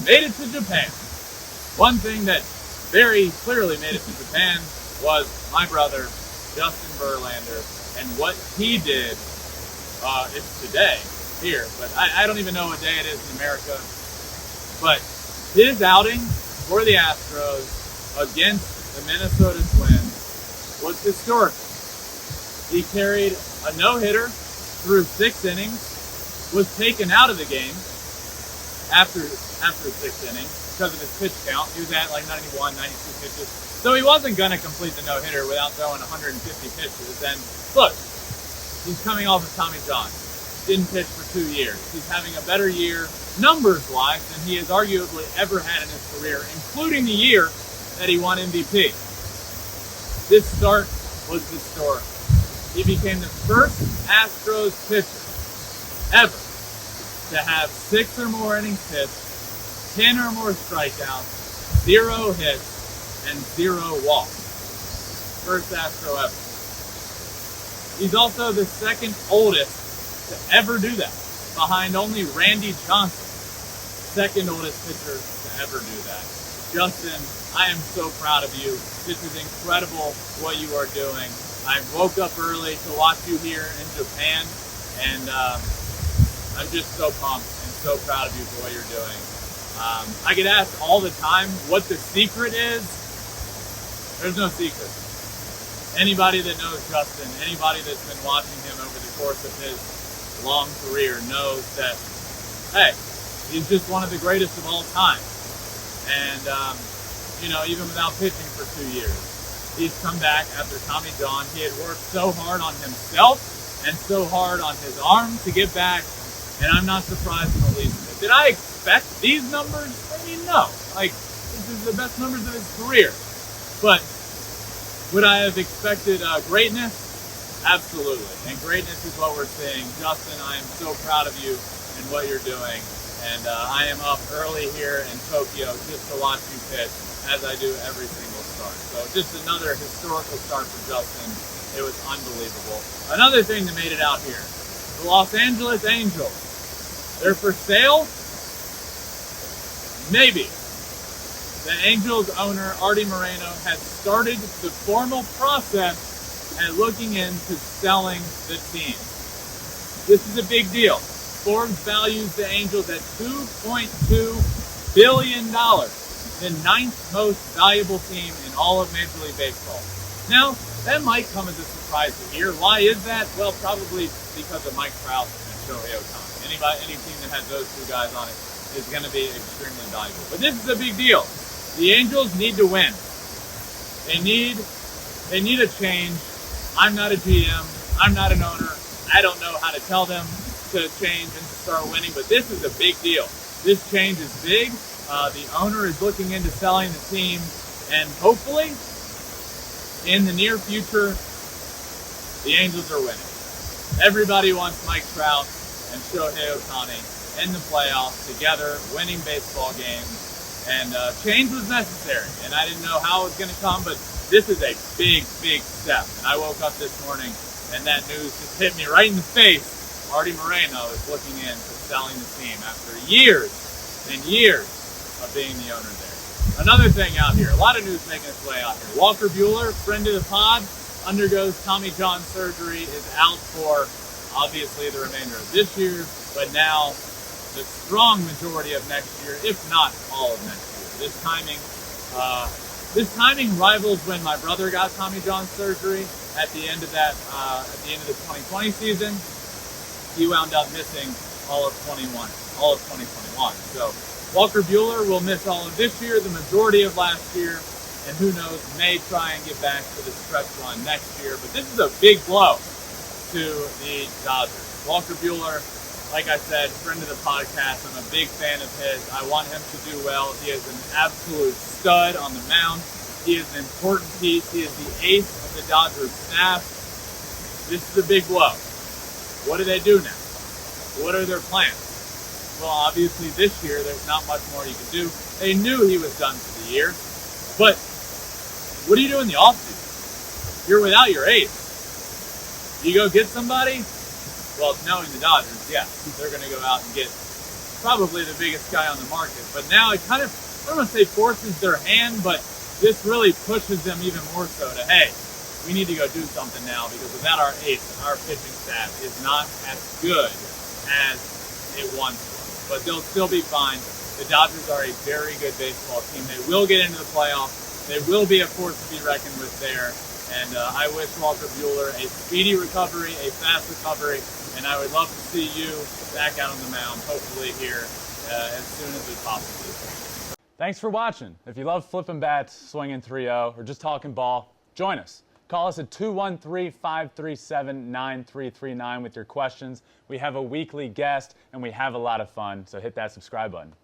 made it to Japan. One thing that very clearly made it to Japan was my brother, Justin Verlander, and what he did. It's today here, but I don't even know what day it is in America. But his outing for the Astros against the Minnesota Twins was historical. He carried a no-hitter through 6 innings, was taken out of the game after 6 innings because of his pitch count. He was at like 91, 92 pitches. So he wasn't going to complete the no-hitter without throwing 150 pitches. And look, he's coming off of Tommy John. Didn't pitch for 2 years. He's having a better year, numbers-wise, than he has arguably ever had in his career, including the year that he won MVP. This start was historic. He became the first Astros pitcher ever to have 6 or more innings pitched, 10 or more strikeouts, 0 hits, and 0 walks. First Astro ever. He's also the second oldest to ever do that, behind only Randy Johnson, second oldest pitcher to ever do that. Justin, I am so proud of you. This is incredible what you are doing. I woke up early to watch you here in Japan, and I'm just so pumped and so proud of you for what you're doing. I get asked all the time what the secret is. There's no secret. Anybody that knows Justin, anybody that's been watching him over the course of his long career knows that, hey, he's just one of the greatest of all time. And, even without pitching for 2 years, he's come back after Tommy John. He had worked so hard on himself and so hard on his arm to get back, and I'm not surprised in the least bit. Did I expect these numbers? I mean, no. This is the best numbers of his career. But would I have expected greatness? Absolutely. And greatness is what we're seeing. Justin, I am so proud of you and what you're doing. And I am up early here in Tokyo just to watch you pitch, as I do every single start. So just another historical start for Justin. It was unbelievable. Another thing that made it out here, the Los Angeles Angels. They're for sale? Maybe. The Angels owner, Arte Moreno, has started the formal process and looking into selling the team. This is a big deal. Forbes values the Angels at $2.2 billion, the 9th most valuable team in all of Major League Baseball. Now, that might come as a surprise to hear. Why is that? Well, probably because of Mike Trout and Shohei Ohtani. Any team that has those 2 guys on it is going to be extremely valuable. But this is a big deal. The Angels need to win. They need a change. I'm not a GM. I'm not an owner. I don't know how to tell them to change and to start winning, but this is a big deal. This change is big. The owner is looking into selling the team, and hopefully, in the near future, the Angels are winning. Everybody wants Mike Trout and Shohei Ohtani in the playoffs together, winning baseball games, and change was necessary, and I didn't know how it was going to come, but this is a big, big step. And I woke up this morning, and that news just hit me right in the face. Arte Moreno is looking into selling the team after years and years of being the owner there. Another thing out here, a lot of news making its way out here. Walker Buehler, friend of the pod, undergoes Tommy John surgery, is out for obviously the remainder of this year, but now the strong majority of next year, if not all of next year. This timing rivals when my brother got Tommy John surgery at the end of the 2020 season. He wound up missing all of 2021. So Walker Buehler will miss all of this year, the majority of last year, and who knows, may try and get back to the stretch run next year. But this is a big blow to the Dodgers. Walker Buehler, like I said, friend of the podcast. I'm a big fan of his. I want him to do well. He is an absolute stud on the mound. He is an important piece. He is the ace of the Dodgers staff. This is a big blow. What do they do now? What are their plans? Well, obviously this year there's not much more you can do. They knew he was done for the year. But what do you do in the offseason? You're without your ace. You go get somebody? Well, knowing the Dodgers, yeah, they're going to go out and get probably the biggest guy on the market. But now it kind of, I don't want to say forces their hand, but this really pushes them even more so to, hey, we need to go do something now, because without our ace, our pitching staff is not as good as it once was. But they'll still be fine. The Dodgers are a very good baseball team. They will get into the playoffs. They will be a force to be reckoned with there. And I wish Walker Buehler a speedy recovery, a fast recovery, and I would love to see you back out on the mound, hopefully here as soon as we possibly can. Thanks for watching. If you love Flippin Bats, swinging 3-0, or just talking ball, join us. Call us at 213-537-9339 with your questions. We have a weekly guest, and we have a lot of fun, so hit that subscribe button.